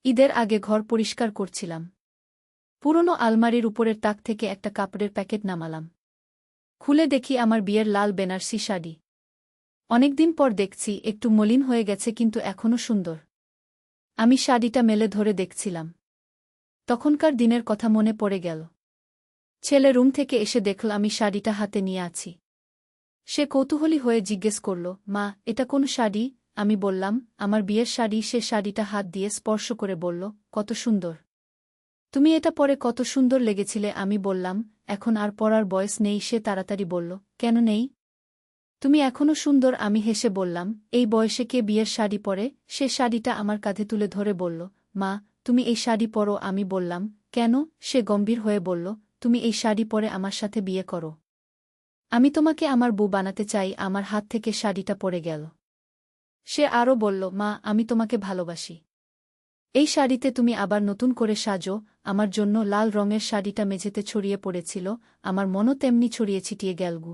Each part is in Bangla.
ঈদের আগে ঘর পরিষ্কার করছিলাম। পুরনো আলমারির উপরের তাক থেকে একটা কাপড়ের প্যাকেট নামালাম। খুলে দেখি আমার বিয়ের লাল বেনারসি শাড়ি। অনেকদিন পর দেখছি, একটু মলিন হয়ে গেছে কিন্তু এখনও সুন্দর। আমি শাড়িটা মেলে ধরে দেখছিলাম। তখনকার দিনের কথা মনে পড়ে গেল। ছেলে রুম থেকে এসে দেখল আমি শাড়িটা হাতে নিয়ে আছি। সে কৌতূহলী হয়ে জিজ্ঞেস করল, মা, এটা কোন শাড়ি? আমি বললাম, আমার বিয়ের শাড়ি। সে শাড়িটা হাত দিয়ে স্পর্শ করে বলল, কত সুন্দর। তুমি এটা পরে কত সুন্দর লেগেছিলে। আমি বললাম, এখন আর পরার বয়স নেই। সে তাড়াতাড়ি বলল, কেন নেই? তুমি এখনও সুন্দর। আমি হেসে বললাম, এই বয়সে কে বিয়ের শাড়ি পরে? সে শাড়িটা আমার কাঁধে তুলে ধরে বলল, মা, তুমি এই শাড়ি পরো। আমি বললাম, কেন? সে গম্ভীর হয়ে বলল, তুমি এই শাড়ি পরে আমার সাথে বিয়ে করো। আমি তোমাকে আমার বউ বানাতে চাই। আমার হাত থেকে শাড়িটা পড়ে গেল। সে আরও বলল, মা, আমি তোমাকে ভালোবাসি। এই শাড়িতে তুমি আবার নতুন করে সাজো। আমার জন্য লাল রঙের শাড়িটা মেঝেতে ছড়িয়ে পড়েছিল। আমার মনও তেমনি ছড়িয়ে ছিটিয়ে গেলগু।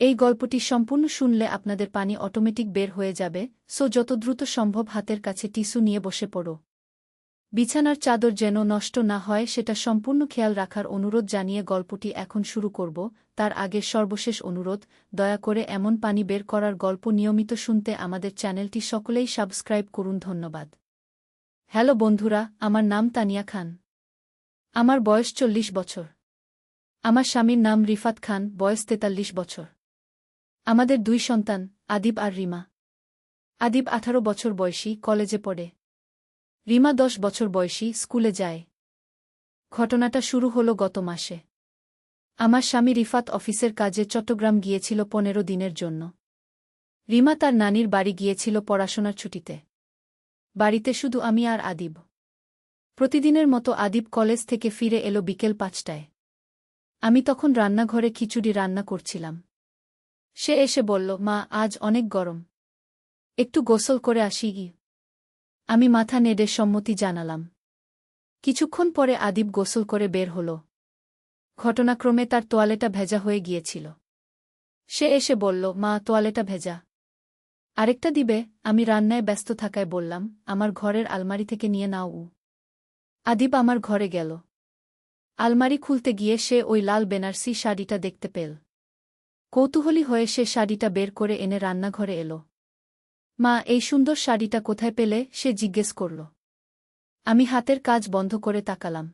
এই গল্পটি সম্পূর্ণ শুনলে আপনাদের পানি অটোমেটিক বের হয়ে যাবে, সো যত দ্রুত সম্ভব হাতের কাছে টিস্যু নিয়ে বসে পড়ো। বিছানার চাদর যেন নষ্ট না হয় সেটা সম্পূর্ণ খেয়াল রাখার অনুরোধ জানিয়ে গল্পটি এখন শুরু করব। তার আগে সর্বশেষ অনুরোধ, দয়া করে এমন পানি বের করার গল্প নিয়মিত শুনতে আমাদের চ্যানেলটি সকলেই সাবস্ক্রাইব করুন। ধন্যবাদ। হ্যালো বন্ধুরা, আমার নাম তানিয়া খান। আমার বয়স 40 বছর। আমার স্বামীর নাম রিফাত খান, বয়স 43 বছর। আমাদের 2 সন্তান, আদিব আর রিমা। আদিব 18 বছর বয়সী, কলেজে পড়ে। রিমা 10 বছর বয়সী, স্কুলে যায়। ঘটনাটা শুরু হলো গত মাসে। আমার স্বামী রিফাত অফিসের কাজে চট্টগ্রাম গিয়েছিল 15 দিনের জন্য। রিমা তার নানির বাড়ি গিয়েছিল পড়াশোনার ছুটিতে। বাড়িতে শুধু আমি আর আদিব। প্রতিদিনের মতো আদিব কলেজ থেকে ফিরে এলো বিকেল 5টায়। আমি তখন রান্নাঘরে খিচুড়ি রান্না করছিলাম। সে এসে বলল, মা, আজ অনেক গরম, একটু গোসল করে আসি কি? আমি মাথা নেড়ে সম্মতি জানালাম। কিছুক্ষণ পরে আদিব গোসল করে বের হল। ঘটনাক্রমে তার তোয়ালেটা ভেজা হয়ে গিয়েছিল। সে এসে বলল, মা, তোয়ালেটা ভেজা, আরেকটা দিবে? আমি রান্নায় ব্যস্ত থাকায় বললাম, আমার ঘরের আলমারি থেকে নিয়ে নাও। আদিব আমার ঘরে গেল। আলমারি খুলতে গিয়ে সে ওই লাল বেনারসি শাড়িটা দেখতে পেল। কৌতূহলী হয়ে সে শাড়িটা বের করে এনে রান্নাঘরে এলো। মা, এই সুন্দর শাড়িটা কোথায় পেলে? সে জিজ্ঞেস করল। আমি হাতের কাজ বন্ধ করে তাকালাম।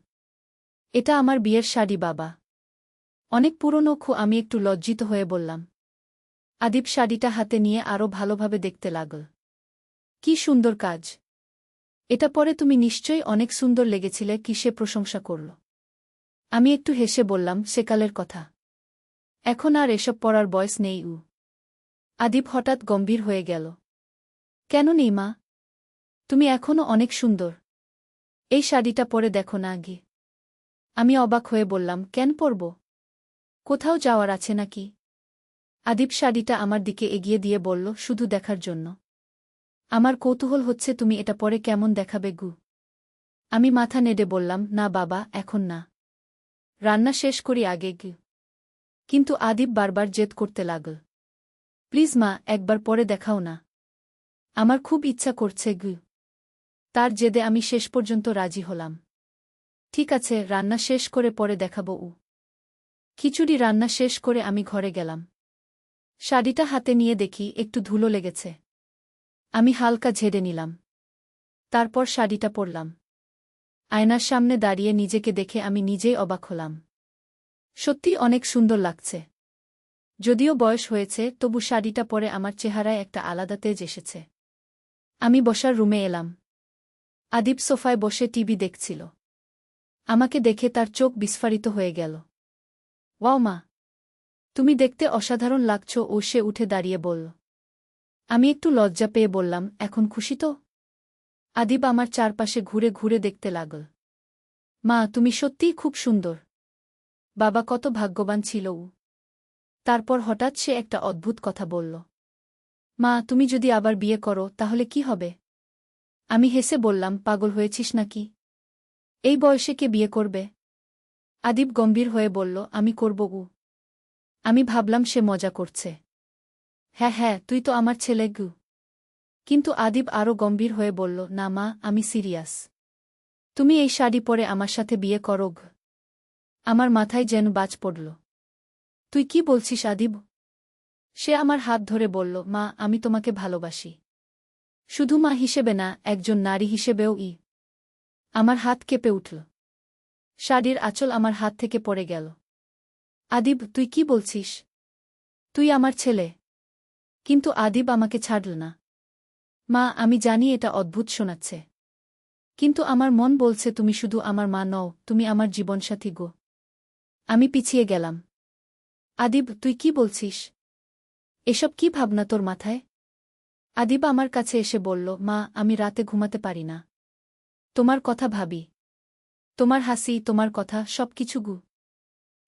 এটা আমার বিয়ের শাড়ি বাবা। অনেক পুরনো। আমি একটু লজ্জিত হয়ে বললাম। আদিব শাড়িটা হাতে নিয়ে আরও ভালোভাবে দেখতে লাগল। কি সুন্দর কাজ! এটা পরে তুমি নিশ্চয়ই অনেক সুন্দর লেগেছিলে। কি সে প্রশংসা করল। আমি একটু হেসে বললাম, সেকালের কথা। এখন আর এসব পরার বয়স নেই। আদিব হঠাৎ গম্ভীর হয়ে গেল। কেন নেই মা? তুমি এখনও অনেক সুন্দর। এই শাড়িটা পরে দেখো না আগে। আমি অবাক হয়ে বললাম, কেন পরব? কোথাও যাওয়ার আছে নাকি? আদিব শাড়িটা আমার দিকে এগিয়ে দিয়ে বলল, শুধু দেখার জন্য। আমার কৌতূহল হচ্ছে তুমি এটা পরে কেমন দেখাবে গু। আমি মাথা নেড়ে বললাম, না বাবা, এখন না, রান্না শেষ করি আগে গু। কিন্তু আদিব বারবার জেদ করতে লাগল। প্লিজ মা, একবার পরে দেখাও না, আমার খুব ইচ্ছা করছে গু। তার জেদে আমি শেষ পর্যন্ত রাজি হলাম। ঠিক আছে, রান্না শেষ করে পরে দেখাবো। খিচুড়ি রান্না শেষ করে আমি ঘরে গেলাম। শাড়িটা হাতে নিয়ে দেখি একটু ধুলো লেগেছে। আমি হালকা ঝেড়ে নিলাম। তারপর শাড়িটা পরলাম। আয়নার সামনে দাঁড়িয়ে নিজেকে দেখে আমি নিজেই অবাক হলাম। সত্যি অনেক সুন্দর লাগছে। যদিও বয়স হয়েছে, তবু শাড়িটা পরে আমার চেহারায় একটা আলাদা তেজ এসেছে। আমি বসার রুমে এলাম। আদিব সোফায় বসে টিভি দেখছিল। আমাকে দেখে তার চোখ বিস্ফারিত হয়ে গেল। ওয়াও মা, তুমি দেখতে অসাধারণ লাগছ। ও সে উঠে দাঁড়িয়ে বলল। আমি একটু লজ্জা পেয়ে বললাম, এখন খুশি তো? আদিব আমার চারপাশে ঘুরে ঘুরে দেখতে লাগল। মা, তুমি সত্যিই খুব সুন্দর। বাবা কত ভাগ্যবান ছিল ও। তারপর হঠাৎ সে একটা অদ্ভুত কথা বলল। মা, তুমি যদি আবার বিয়ে করো তাহলে কি হবে? আমি হেসে বললাম, পাগল হয়েছিস নাকি? এই বয়সে কে বিয়ে করবে? আদিব গম্ভীর হয়ে বলল, আমি করব ও। আমি ভাবলাম সে মজা করছে। হ্যাঁ হ্যাঁ, তুই তো আমার ছেলে গু। কিন্তু আদিব আরও গম্ভীর হয়ে বলল, না মা, আমি সিরিয়াস। তুমি এই শাড়ি পরে আমার সাথে বিয়ে করোগ। আমার মাথায় যেন বাজ পড়ল। তুই কি বলছিস আদিব? সে আমার হাত ধরে বলল, মা, আমি তোমাকে ভালোবাসি। শুধু মা হিসেবে না, একজন নারী হিসেবেও। আমার হাত কেঁপে উঠল। শাড়ির আঁচল আমার হাত থেকে পড়ে গেল। আদিব, তুই কি বলছিস? তুই আমার ছেলে। কিন্তু আদিব আমাকে ছাড়ল না। মা, আমি জানি এটা অদ্ভুত শোনাচ্ছে। কিন্তু আমার মন বলছে তুমি শুধু আমার মা নও, তুমি আমার জীবনসাথী গো। আমি পিছিয়ে গেলাম। আদিব, তুই কি বলছিস? এসব কি ভাবনা তোর মাথায়? আদিব আমার কাছে এসে বলল, মা, আমি রাতে ঘুমাতে পারি না। তোমার কথা ভাবি। তোমার হাসি, তোমার কথা, সব কিছু গু।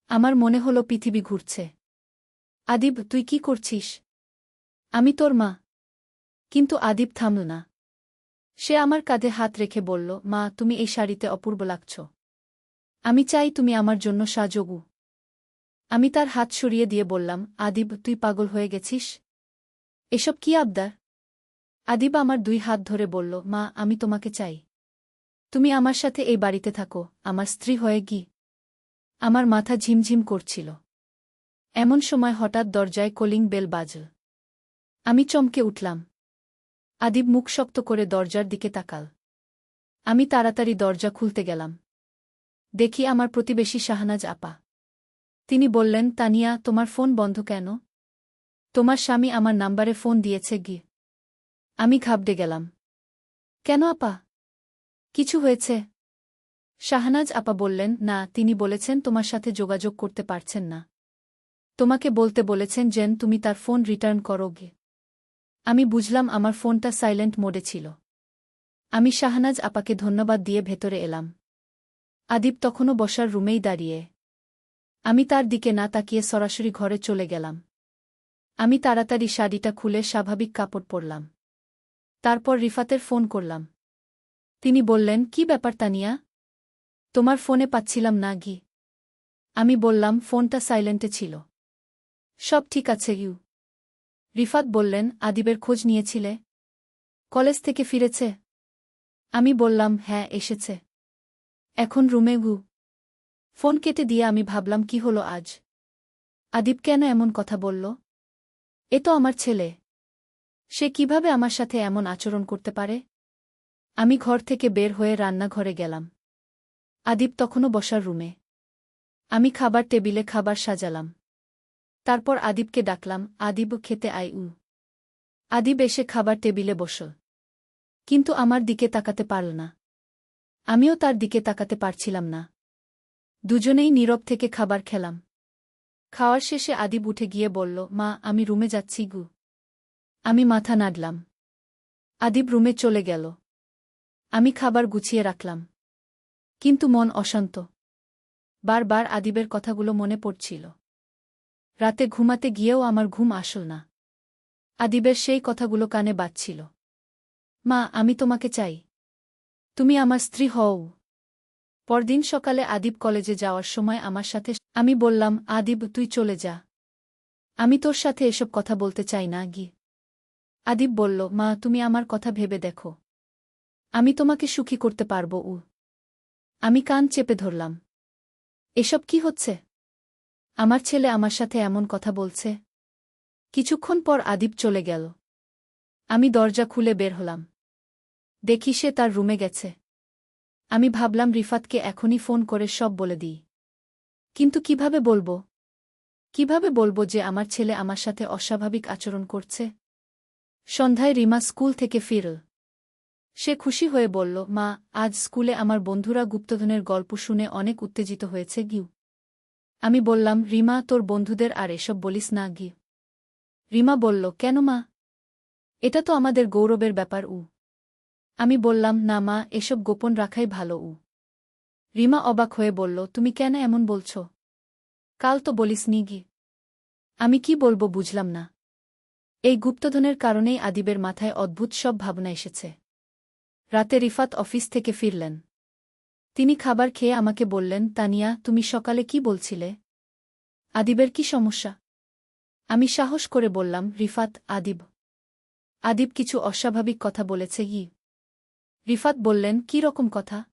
আমার মনে হলো পৃথিবী ঘুরছে। আদিব, তুই কি করছিস? আমি তোর মা। কিন্তু আদিব থামল না। সে আমার কাঁধে হাত রেখে বলল, মা, তুমি এই শাড়িতে অপূর্ব লাগছ। আমি চাই তুমি আমার জন্য সাজগু। আমি তার হাত সরিয়ে দিয়ে বললাম, আদিব, তুই পাগল হয়ে গেছিস? এসব কি আবদার? আদিব আমার 2 হাত ধরে বলল, মা, আমি তোমাকে চাই। তুমি আমার সাথে এই বাড়িতে থাকো, আমার স্ত্রী হয়ে গি। আমার মাথা ঝিমঝিম করছিল। এমন সময় হঠাৎ দরজায় কলিং বেল বাজল। আমি চমকে উঠলাম। আদিব মুখ শক্ত করে দরজার দিকে তাকাল। আমি তাড়াতাড়ি দরজা খুলতে গেলাম। দেখি আমার প্রতিবেশী শাহনাজ আপা। তিনি বললেন, তানিয়া, তোমার ফোন বন্ধ কেন? তোমার স্বামী আমার নাম্বারে ফোন দিয়েছে গি। আমি ঘাবড়ে গেলাম। কেন আপা? কিছু হয়েছে? শাহনাজ আপা বললেন, না, তিনি বলেছেন তোমার সাথে যোগাযোগ করতে পারছেন না। তোমাকে বলতে বলেছেন যেন তুমি তার ফোন রিটার্ন করো গে। আমি বুঝলাম আমার ফোনটা সাইলেন্ট মোডে ছিল। আমি শাহনাজ আপাকে ধন্যবাদ দিয়ে ভেতরে এলাম। আদিব তখনও বসার রুমেই দাঁড়িয়ে। আমি তার দিকে না তাকিয়ে সরাসরি ঘরে চলে গেলাম। আমি তাড়াতাড়ি শাড়িটা খুলে স্বাভাবিক কাপড় পরলাম। তারপর রিফাতের ফোন করলাম। তিনি বললেন, কি ব্যাপার তানিয়া? তোমার ফোনে পাচ্ছিলাম না গি। আমি বললাম, ফোনটা সাইলেন্টে ছিল। সব ঠিক আছে ইউ। রিফাত বললেন, আদিবের খোঁজ নিয়েছিলে? কলেজ থেকে ফিরেছে? আমি বললাম, হ্যাঁ, এসেছে। এখন রুমে গু। ফোন কেটে দিয়ে আমি ভাবলাম, কি হলো আজ? আদিব কেন এমন কথা বলল? এ তো আমার ছেলে। সে কিভাবে আমার সাথে এমন আচরণ করতে পারে? আমি ঘর থেকে বের হয়ে রান্নাঘরে গেলাম। আদিব তখনও বসার রুমে। আমি খাবার টেবিলে খাবার সাজালাম। তারপর আদিবকে ডাকলাম, আদিব, খেতে আয়। আদিব এসে খাবার টেবিলে বসল। কিন্তু আমার দিকে তাকাতে পারল না। আমিও তার দিকে তাকাতে পারছিলাম না। দুজনেই নীরব থেকে খাবার খেলাম। খাওয়ার শেষে আদিব উঠে গিয়ে বলল, মা, আমি রুমে যাচ্ছি গু। আমি মাথা নাড়লাম। আদিব রুমে চলে গেল। আমি খাবার গুছিয়ে রাখলাম। কিন্তু মন অশান্ত। বারবার আদিবের কথাগুলো মনে পড়ছিল। রাতে ঘুমাতে গিয়েও আমার ঘুম আসল না। আদিবের সেই কথাগুলো কানে বাজছিল। মা, আমি তোমাকে চাই। তুমি আমার স্ত্রী হও। পরদিন সকালে আদিব কলেজে যাওয়ার সময় আমার সাথে আমি বললাম, আদিব, তুই চলে যা। আমি তোর সাথে এসব কথা বলতে চাই না গি। আদিব বলল, মা, তুমি আমার কথা ভেবে দেখো। আমি তোমাকে সুখী করতে পারবো। আমি কান চেপে ধরলাম। এসব কি হচ্ছে? আমার ছেলে আমার সাথে এমন কথা বলছে। কিছুক্ষণ পর আদিব চলে গেল। আমি দরজা খুলে বের হলাম। দেখি সে তার রুমে গেছে। আমি ভাবলাম রিফাতকে এখনই ফোন করে সব বলে দিই। কিন্তু কিভাবে বলবো? কিভাবে বলবো যে আমার ছেলে আমার সাথে অস্বাভাবিক আচরণ করছে? সন্ধ্যায় রিমা স্কুল থেকে ফিরল। সে খুশি হয়ে বলল, মা, আজ স্কুলে আমার বন্ধুরা গুপ্তধনের গল্প শুনে অনেক উত্তেজিত হয়েছে গিউ। আমি বললাম, রিমা, তোর বন্ধুদের আর এসব বলিস না গি। রিমা বলল, কেন মা? এটা তো আমাদের গৌরবের ব্যাপার। আমি বললাম, না মা, এসব গোপন রাখাই ভালো। রিমা অবাক হয়ে বলল, তুমি কেন এমন বলছ? কাল তো বলিস নি গি। আমি কি বলবো বুঝলাম না। এই গুপ্তধনের কারণেই আদিবের মাথায় অদ্ভুত সব ভাবনা এসেছে। রাতে রিফাত অফিস থেকে ফিরলেন। তিনি খাবার খেয়ে আমাকে বললেন, তানিয়া, তুমি সকালে কি বলছিলে? আদিবের কি সমস্যা? আমি সাহস করে বললাম, রিফাত, আদিব। আদিব কিছু অস্বাভাবিক কথা বলেছে কি? রিফাত বললেন, কী রকম কথা?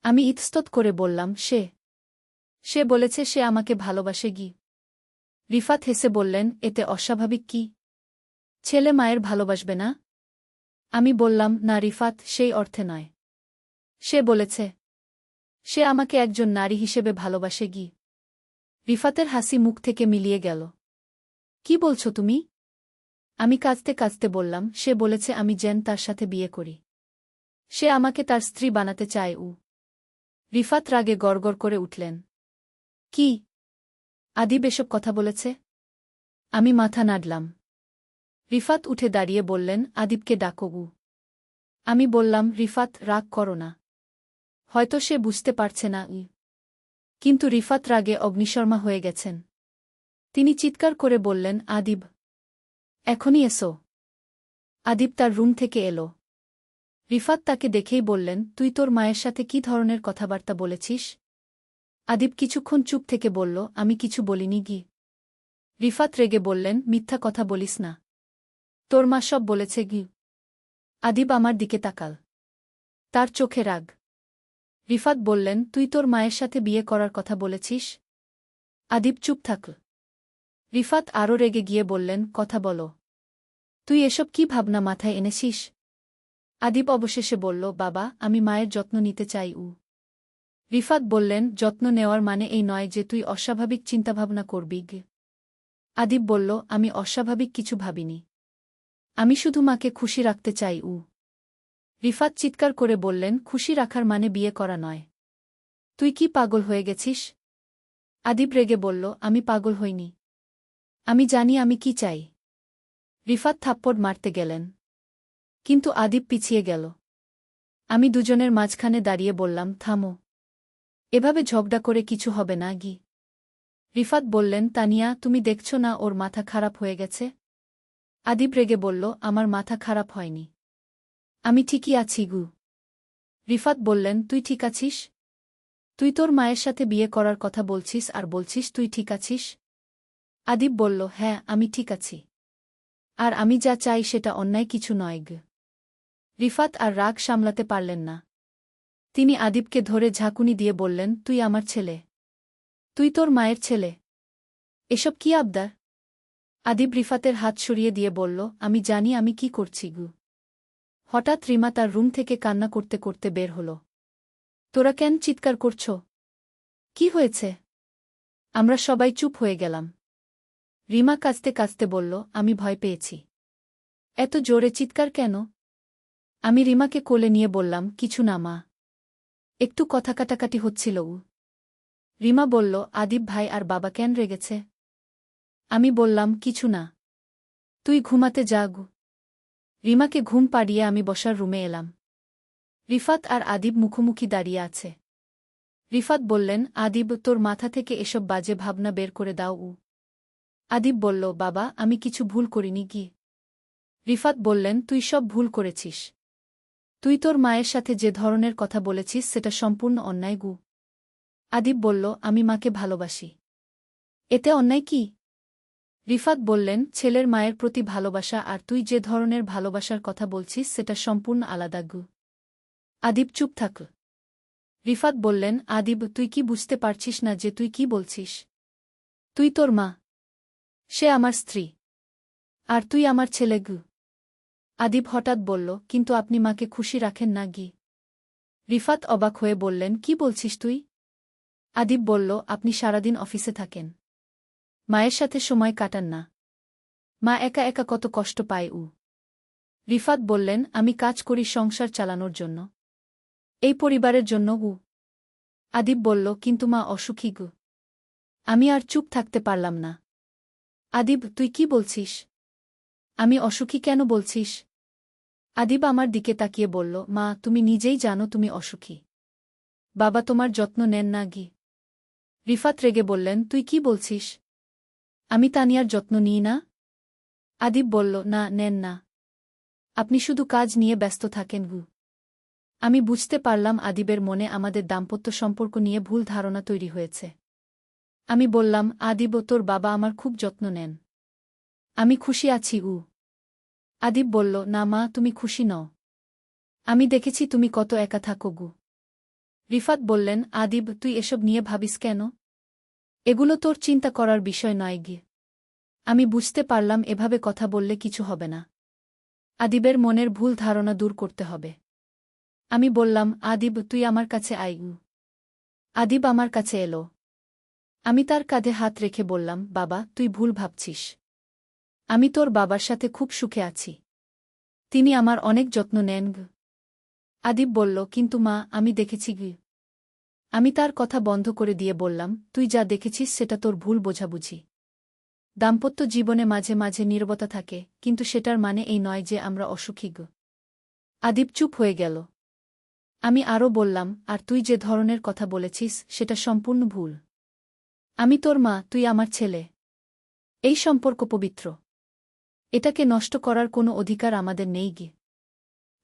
আমি ইতস্তত করে বললাম, সে বলেছে সে আমাকে ভালোবাসে গি। রিফাত হেসে বললেন, এতে অস্বাভাবিক কি? ছেলে মায়ের ভালোবাসবে না? আমি বললাম, না রিফাত, সেই অর্থে নয়। সে বলেছে সে আমাকে একজন নারী হিসেবে ভালোবাসে গি। রিফাতের হাসি মুখ থেকে মিলিয়ে গেল। কি বলছো তুমি? আমি কাঁদতে কাঁদতে বললাম, সে বলেছে আমি যেন তার সাথে বিয়ে করি। সে আমাকে তার স্ত্রী বানাতে চায়। রিফাত রাগে গড়গড় করে উঠলেন। কি? আদিব এসব কথা বলেছে? আমি মাথা নাড়লাম। রিফাত উঠে দাঁড়িয়ে বললেন, আদিবকে ডাকো। আমি বললাম, রিফাত, রাগ করো না। হয়তো সে বুঝতে পারছে না। কিন্তু রিফাত রাগে অগ্নিশর্মা হয়ে গেছেন। তিনি চিৎকার করে বললেন, আদিব, এখনই এসো। আদিব তার রুম থেকে এলো। রিফাত তাকে দেখেই বললেন, তুই তোর মায়ের সাথে কি ধরনের কথাবার্তা বলেছিস? আদিব কিছুক্ষণ চুপ থেকে বলল, আমি কিছু বলিনি গি। রিফাত রেগে বললেন, মিথ্যা কথা বলিস না। তোর মা সব বলেছে গি। আদিব আমার দিকে তাকাল। তার চোখে রাগ। রিফাত বললেন, তুই তোর মায়ের সাথে বিয়ে করার কথা বলেছিস? আদিব চুপ থাকল। রিফাত আরও রেগে গিয়ে বললেন, কথা বলো। তুই এসব কি ভাবনা মাথায় এনেছিস? আদিব অবশেষে বলল, বাবা, আমি মায়ের যত্ন নিতে চাই। রিফাত বললেন, যত্ন নেওয়ার মানে এই নয় যে তুই অস্বাভাবিক চিন্তাভাবনা করবি। আদিব বলল, আমি অস্বাভাবিক কিছু ভাবিনি। আমি শুধু মাকে খুশি রাখতে চাই। রিফাত চিৎকার করে বললেন, খুশি রাখার মানে বিয়ে করা নয়। তুই কি পাগল হয়ে গেছিস? আদিব রেগে বলল, আমি পাগল হইনি। আমি জানি আমি কি চাই। রিফাত থাপ্পড় মারতে গেলেন। কিন্তু আদিব পিছিয়ে গেল। আমি দুজনের মাঝখানে দাঁড়িয়ে বললাম, থামো। এভাবে ঝগড়া করে কিছু হবে না গি। রিফাত বললেন, তানিয়া, তুমি দেখছ না ওর মাথা খারাপ হয়ে গেছে? আদিব রেগে বলল, আমার মাথা খারাপ হয়নি। আমি ঠিকই আছি গু। রিফাত বললেন, তুই ঠিক আছিস? তুই তোর মায়ের সাথে বিয়ে করার কথা বলছিস আর বলছিস তুই ঠিক আছিস? আদিব বলল, হ্যাঁ, আমি ঠিক আছি। আর আমি যা চাই সেটা অন্যায় কিছু নয় গ। রিফাত আর রাগ সামলাতে পারলেন না। তিনি আদিবকে ধরে ঝাঁকুনি দিয়ে বললেন, তুই আমার ছেলে। তুই তোর মায়ের ছেলে। এসব কি আবদার? আদিব রিফাতের হাত সরিয়ে দিয়ে বলল, আমি জানি আমি কি করছি গু। হঠাৎ রিমা তার রুম থেকে কান্না করতে করতে বের হল। তোরা কেন চিৎকার করছ? কি হয়েছে? আমরা সবাই চুপ হয়ে গেলাম। রিমা কাঁদতে কাঁদতে বলল, আমি ভয় পেয়েছি। এত জোরে চিৎকার কেন? আমি রিমাকে কোলে নিয়ে বললাম, কিছু না মা। একটু কথা কাটাকাটি হচ্ছিল। রিমা বলল, আদিব ভাই আর বাবা কেন রেগেছে? আমি বললাম, কিছু না। তুই ঘুমাতে যা গু। রিমাকে ঘুম পাড়িয়ে আমি বসার রুমে এলাম। রিফাত আর আদিব মুখোমুখি দাঁড়িয়ে আছে। রিফাত বললেন, আদিব, তোর মাথা থেকে এসব বাজে ভাবনা বের করে দাও। আদিব বলল, বাবা, আমি কিছু ভুল করিনি গি। রিফাত বললেন, তুই সব ভুল করেছিস। তুই তোর মায়ের সাথে যে ধরনের কথা বলেছিস সেটা সম্পূর্ণ অন্যায় গু। আদিব বলল, আমি মাকে ভালোবাসি। এতে অন্যায় কি? রিফাত বললেন, ছেলের মায়ের প্রতি ভালোবাসা আর তুই যে ধরনের ভালোবাসার কথা বলছিস সেটা সম্পূর্ণ আলাদা গু। আদিব চুপ থাকল। রিফাত বললেন, আদিব, তুই কি বুঝতে পারছিস না যে তুই কি বলছিস? তুই তোর মা। সে আমার স্ত্রী। আর তুই আমার ছেলে গু। আদিব হঠাৎ বলল, কিন্তু আপনি মাকে খুশি রাখেন না গি। রিফাত অবাক হয়ে বললেন, কি বলছিস তুই? আদিব বলল, আপনি সারাদিন অফিসে থাকেন। মায়ের সাথে সময় কাটান না। মা একা একা কত কষ্ট পায়। রিফাত বললেন, আমি কাজ করি সংসার চালানোর জন্য। এই পরিবারের জন্য। আদিব বলল, কিন্তু মা অসুখী গু। আমি আর চুপ থাকতে পারলাম না। আদিব, তুই কি বলছিস? আমি অসুখী কেন বলছিস? আদিব আমার দিকে তাকিয়ে বলল, মা, তুমি নিজেই জানো তুমি অসুখী। বাবা তোমার যত্ন নেন না গি। রিফাত রেগে বললেন, তুই কি বলছিস? আমি তানিয়ার যত্ন নিই না? আদিব বলল, না, নেন না। আপনি শুধু কাজ নিয়ে ব্যস্ত থাকেন গু। আমি বুঝতে পারলাম আদিবের মনে আমাদের দাম্পত্য সম্পর্ক নিয়ে ভুল ধারণা তৈরি হয়েছে। আমি বললাম, আদিব, তোর বাবা আমার খুব যত্ন নেন। আমি খুশি আছি। আদিব বলল, না মা, তুমি খুশি নও। আমি দেখেছি তুমি কত একা থাকো গু। রিফাত বললেন, আদিব, তুই এসব নিয়ে ভাবিস কেন? এগুলো তোর চিন্তা করার বিষয় নয় গিয়ে। আমি বুঝতে পারলাম এভাবে কথা বললে কিছু হবে না। আদিবের মনের ভুল ধারণা দূর করতে হবে। আমি বললাম, আদিব, তুই আমার কাছে আয়। আদিব আমার কাছে এলো। আমি তার কাঁধে হাত রেখে বললাম, বাবা, তুই ভুল ভাবছিস। আমি তোর বাবার সাথে খুব সুখে আছি। তিনি আমার অনেক যত্ন নেন গ। আদিব বলল, কিন্তু মা, আমি দেখেছি গ। আমি তার কথা বন্ধ করে দিয়ে বললাম, তুই যা দেখেছিস সেটা তোর ভুল বোঝাবুঝি। দাম্পত্য জীবনে মাঝে মাঝে নীরবতা থাকে, কিন্তু সেটার মানে এই নয় যে আমরা অসুখী গ। আদিব চুপ হয়ে গেল। আমি আরও বললাম, আর তুই যে ধরনের কথা বলেছিস সেটা সম্পূর্ণ ভুল। আমি তোর মা, তুই আমার ছেলে। এই সম্পর্ক পবিত্র। এটাকে নষ্ট করার কোনো অধিকার আমাদের নেই গে।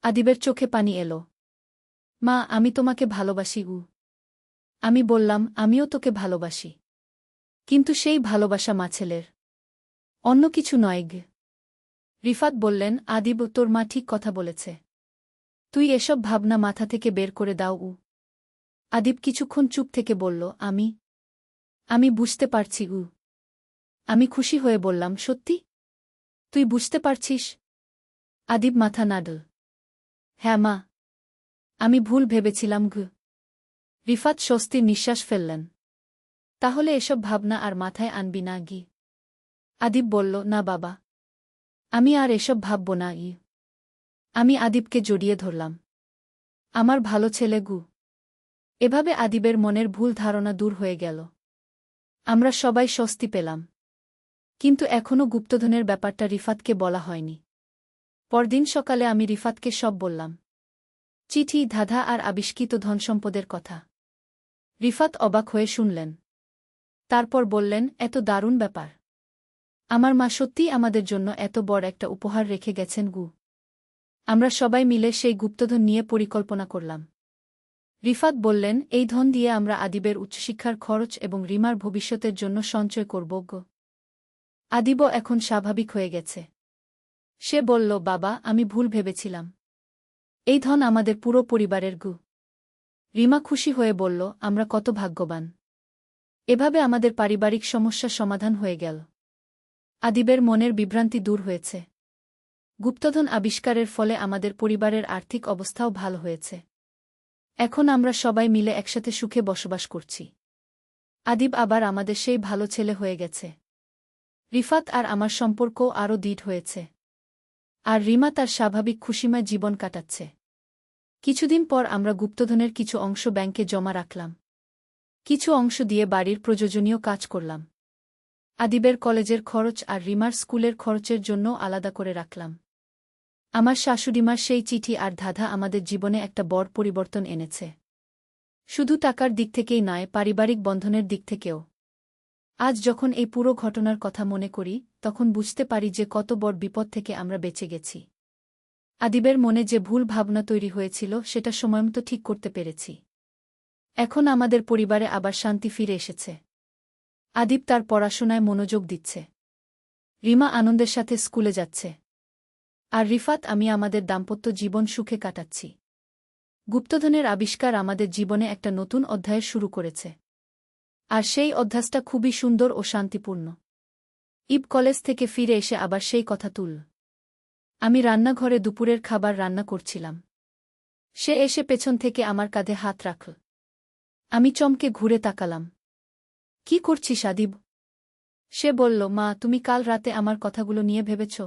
আদিবের চোখে পানি এলো। মা, আমি তোমাকে ভালোবাসি উ। আমি বললাম, আমিও তোকে ভালোবাসি। কিন্তু সেই ভালোবাসা মা ছেলের, অন্য কিছু নয় গে। রিফাত বললেন, আদিব, তোর মা ঠিক কথা বলেছে। তুই এসব ভাবনা মাথা থেকে বের করে দাও উ। আদিব কিছুক্ষণ চুপ থেকে বলল, আমি বুঝতে পারছি উ। আমি খুশি হয়ে বললাম, সত্যি? তুই বুঝতে পারছিস? আদিব মাথা নাড়ল। হ্যাঁ মা, আমি ভুল ভেবেছিলাম ঘ। রিফাত স্বস্তির নিঃশ্বাস ফেললেন। তাহলে এসব ভাবনা আর মাথায় আনবি না গি। আদিব বলল, না বাবা, আমি আর এসব ভাবব না ই। আমি আদিবকে জড়িয়ে ধরলাম। আমার ভালো ছেলে গু। এভাবে আদিবের মনের ভুল ধারণা দূর হয়ে গেল। আমরা সবাই স্বস্তি পেলাম। কিন্তু এখনও গুপ্তধনের ব্যাপারটা রিফাতকে বলা হয়নি। পরদিন সকালে আমি রিফাতকে সব বললাম। চিঠি, ধাঁধা আর আবিষ্কৃত ধনসম্পদের কথা। রিফাত অবাক হয়ে শুনলেন। তারপর বললেন, এত দারুণ ব্যাপার! আমার মা সত্যিই আমাদের জন্য এত বড় একটা উপহার রেখে গেছেন গু। আমরা সবাই মিলে সেই গুপ্তধন নিয়ে পরিকল্পনা করলাম। রিফাত বললেন, এই ধন দিয়ে আমরা আদিবের উচ্চশিক্ষার খরচ এবং রিমার ভবিষ্যতের জন্য সঞ্চয় করব গো। আদিবও এখন স্বাভাবিক হয়ে গেছে। সে বলল, বাবা, আমি ভুল ভেবেছিলাম। এই ধন আমাদের পুরো পরিবারের গু। রিমা খুশি হয়ে বলল, আমরা কত ভাগ্যবান। এভাবে আমাদের পারিবারিক সমস্যা সমাধান হয়ে গেল। আদিবের মনের বিভ্রান্তি দূর হয়েছে। গুপ্তধন আবিষ্কারের ফলে আমাদের পরিবারের আর্থিক অবস্থাও ভালো হয়েছে। এখন আমরা সবাই মিলে একসাথে সুখে বসবাস করছি। আদিব আবার আমাদের সেই ভালো ছেলে হয়ে গেছে। রিফাত আর আমার সম্পর্কও আরও দৃঢ় হয়েছে। আর রিমা তার স্বাভাবিক খুশিময় জীবন কাটাচ্ছে। কিছুদিন পর আমরা গুপ্তধনের কিছু অংশ ব্যাংকে জমা রাখলাম। কিছু অংশ দিয়ে বাড়ির প্রয়োজনীয় কাজ করলাম। আদিবের কলেজের খরচ আর রিমার স্কুলের খরচের জন্য আলাদা করে রাখলাম। আমার শাশুড়িমার সেই চিঠি আর ধাঁধা আমাদের জীবনে একটা বড় পরিবর্তন এনেছে। শুধু টাকার দিক থেকেই নয়, পারিবারিক বন্ধনের দিক থেকেও। আজ যখন এই পুরো ঘটনার কথা মনে করি, তখন বুঝতে পারি যে কত বড় বিপদ থেকে আমরা বেঁচে গেছি। আদিবের মনে যে ভুল ভাবনা তৈরি হয়েছিল সেটা সময়মতো ঠিক করতে পেরেছি। এখন আমাদের পরিবারে আবার শান্তি ফিরে এসেছে। আদিব তার পড়াশোনায় মনোযোগ দিচ্ছে। রিমা আনন্দের সাথে স্কুলে যাচ্ছে। আর রিফাত আমি আমাদের দাম্পত্য জীবন সুখে কাটাচ্ছি। গুপ্তধনের আবিষ্কার আমাদের জীবনে একটা নতুন অধ্যায়ের শুরু করেছে। আর সেই অধ্যায়টা খুবই সুন্দর ও শান্তিপূর্ণ। ইব কলেজ থেকে ফিরে এসে আবার সেই কথা তুলল। আমি রান্নাঘরে দুপুরের খাবার রান্না করছিলাম। সে এসে পেছন থেকে আমার কাঁধে হাত রাখল। আমি চমকে ঘুরে তাকালাম। কি করছিস আদিব? সে বলল, মা, তুমি কাল রাতে আমার কথাগুলো নিয়ে ভেবেছ?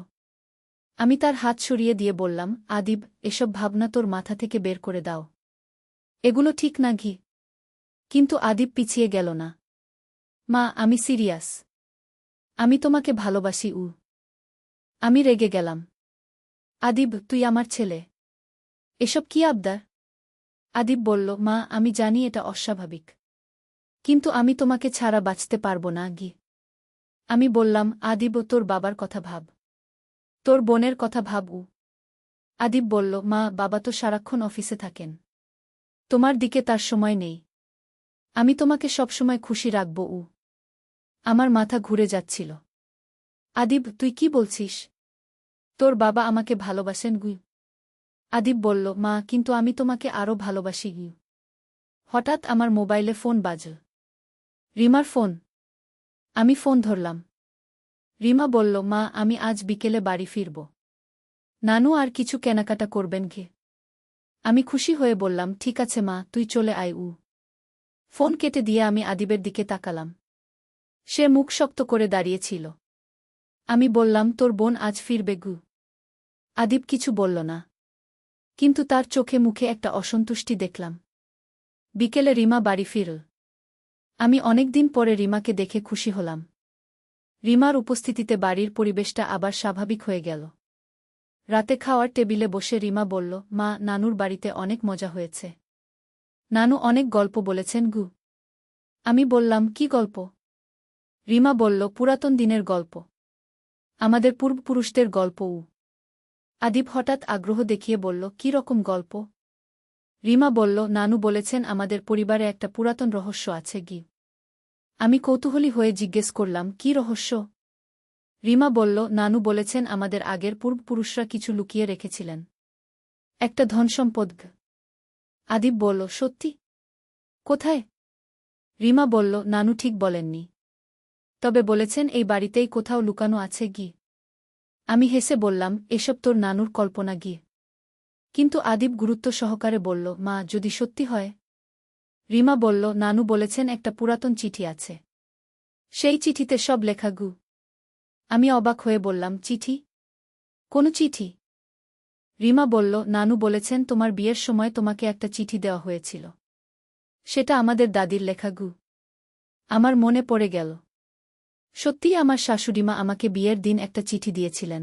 আমি তার হাত সরিয়ে দিয়ে বললাম, আদিব, এসব ভাবনা তোর মাথা থেকে বের করে দাও। এগুলো ঠিক না ঘি। কিন্তু আদিব পিছিয়ে গেল না। মা, আমি সিরিয়াস। আমি তোমাকে ভালোবাসি উ। আমি রেগে গেলাম। আদিব, তুই আমার ছেলে। এসব কি আবদার? আদিব বলল, মা, আমি জানি এটা অস্বাভাবিক। কিন্তু আমি তোমাকে ছাড়া বাঁচতে পারব না গি। আমি বললাম, আদিব, তোর বাবার কথা ভাব। তোর বোনের কথা ভাব উ। আদিব বলল, মা, বাবা তো সারাক্ষণ অফিসে থাকেন। তোমার দিকে তার সময় নেই। আমি তোমাকে সবসময় খুশি রাখব উ। আমার মাথা ঘুরে যাচ্ছিল। আদিব, তুই কি বলছিস? তোর বাবা আমাকে ভালোবাসেন গু। আদিব বলল, মা, কিন্তু আমি তোমাকে আরও ভালোবাসি গু। হঠাৎ আমার মোবাইলে ফোন বাজল। রিমার ফোন। আমি ফোন ধরলাম। রিমা বলল, মা, আমি আজ বিকেলে বাড়ি ফিরব। নানু আর কিছু কেনাকাটা করবেন ঘে। আমি খুশি হয়ে বললাম, ঠিক আছে মা, তুই চলে আয়। ফোন কেটে দিয়ে আমি আদিবের দিকে তাকালাম। সে মুখ শক্ত করে দাঁড়িয়েছিল। আমি বললাম, তোর বোন আজ ফিরবে গু। আদিব কিছু বলল না, কিন্তু তার চোখে মুখে একটা অসন্তুষ্টি দেখলাম। বিকেলে রিমা বাড়ি ফিরল। আমি অনেকদিন পরে রিমাকে দেখে খুশি হলাম। রিমার উপস্থিতিতে বাড়ির পরিবেশটা আবার স্বাভাবিক হয়ে গেল। রাতে খাওয়ার টেবিলে বসে রিমা বলল, মা, নানুর বাড়িতে অনেক মজা হয়েছে। নানু অনেক গল্প বলেছেন গু। আমি বললাম, কি গল্প? রিমা বলল, পুরাতন দিনের গল্প, আমাদের পূর্বপুরুষদের গল্প। আদিব হঠাৎ আগ্রহ দেখিয়ে বলল, কি রকম গল্প? রিমা বলল, নানু বলেছেন আমাদের পরিবারে একটা পুরাতন রহস্য আছে গি। আমি কৌতূহলী হয়ে জিজ্ঞেস করলাম, কি রহস্য? রিমা বলল, নানু বলেছেন আমাদের আগের পূর্বপুরুষরা কিছু লুকিয়ে রেখেছিলেন, একটা ধনসম্পদ। আদিব বলল, সত্যি? কোথায়? রিমা বলল, নানু ঠিক বলেননি, তবে বলেছেন এই বাড়িতেই কোথাও লুকানো আছে গি। আমি হেসে বললাম, এসব তোর নানুর কল্পনা গি। কিন্তু আদিব গুরুত্ব সহকারে বলল, মা, যদি সত্যি হয়? রিমা বলল, নানু বলেছেন একটা পুরাতন চিঠি আছে, সেই চিঠিতে সব লেখা গু। আমি অবাক হয়ে বললাম, চিঠি? কোন চিঠি? রিমা বলল, নানু বলেছেন তোমার বিয়ের সময় তোমাকে একটা চিঠি দেওয়া হয়েছিল, সেটা আমাদের দাদির লেখা গু। আমার মনে পড়ে গেল, সত্যিই আমার শাশুড়িমা আমাকে বিয়ের দিন একটা চিঠি দিয়েছিলেন।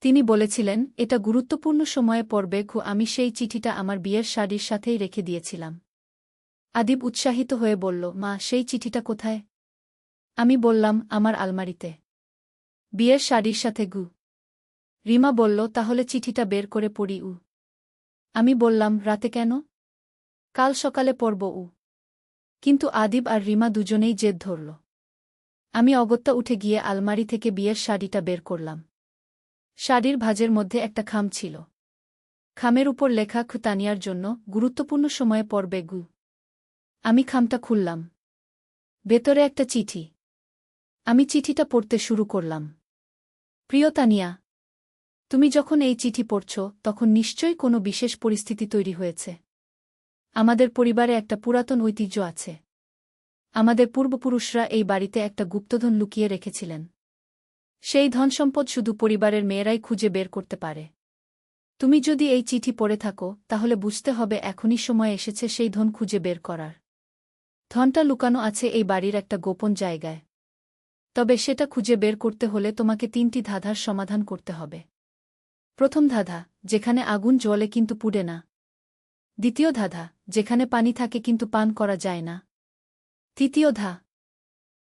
তিনি বলেছিলেন এটা গুরুত্বপূর্ণ সময়ে পড়বে গু। আমি সেই চিঠিটা আমার বিয়ের শাড়ির সাথেই রেখে দিয়েছিলাম। আদিব উৎসাহিত হয়ে বলল, মা, সেই চিঠিটা কোথায়? আমি বললাম, আমার আলমারিতে, বিয়ের শাড়ির সাথে গু। রিমা বলল, তাহলে চিঠিটা বের করে পড়ি। আমি বললাম, রাতে কেন? কাল সকালে পড়ব। কিন্তু আদিব আর রিমা দুজনেই জেদ ধরল। আমি অগত্যা উঠে গিয়ে আলমারি থেকে বিয়ের শাড়িটা বের করলাম। শাড়ির ভাঁজের মধ্যে একটা খাম ছিল, খামের উপর লেখা, তানিয়ার জন্য, গুরুত্বপূর্ণ সময়ে পড়বে গু। আমি খামটা খুললাম, ভেতরে একটা চিঠি। আমি চিঠিটা পড়তে শুরু করলাম। প্রিয় তানিয়া, তুমি যখন এই চিঠি পড়ছ তখন নিশ্চয়ই কোনো বিশেষ পরিস্থিতি তৈরি হয়েছে। আমাদের পরিবারে একটা পুরাতন ঐতিহ্য আছে। আমাদের পূর্বপুরুষরা এই বাড়িতে একটা গুপ্তধন লুকিয়ে রেখেছিলেন। সেই ধনসম্পদ শুধু পরিবারের মেয়েরাই খুঁজে বের করতে পারে। তুমি যদি এই চিঠি পড়ে থাকো তাহলে বুঝতে হবে এখনই সময় এসেছে সেই ধন খুঁজে বের করার। ধনটা লুকানো আছে এই বাড়ির একটা গোপন জায়গায়। তবে সেটা খুঁজে বের করতে হলে তোমাকে 3টি ধাঁধার সমাধান করতে হবে। প্রথম ধাঁধা, যেখানে আগুন জ্বলে কিন্তু পুড়ে না। দ্বিতীয় ধাঁধা, যেখানে পানি থাকে কিন্তু পান করা যায় না। তৃতীয়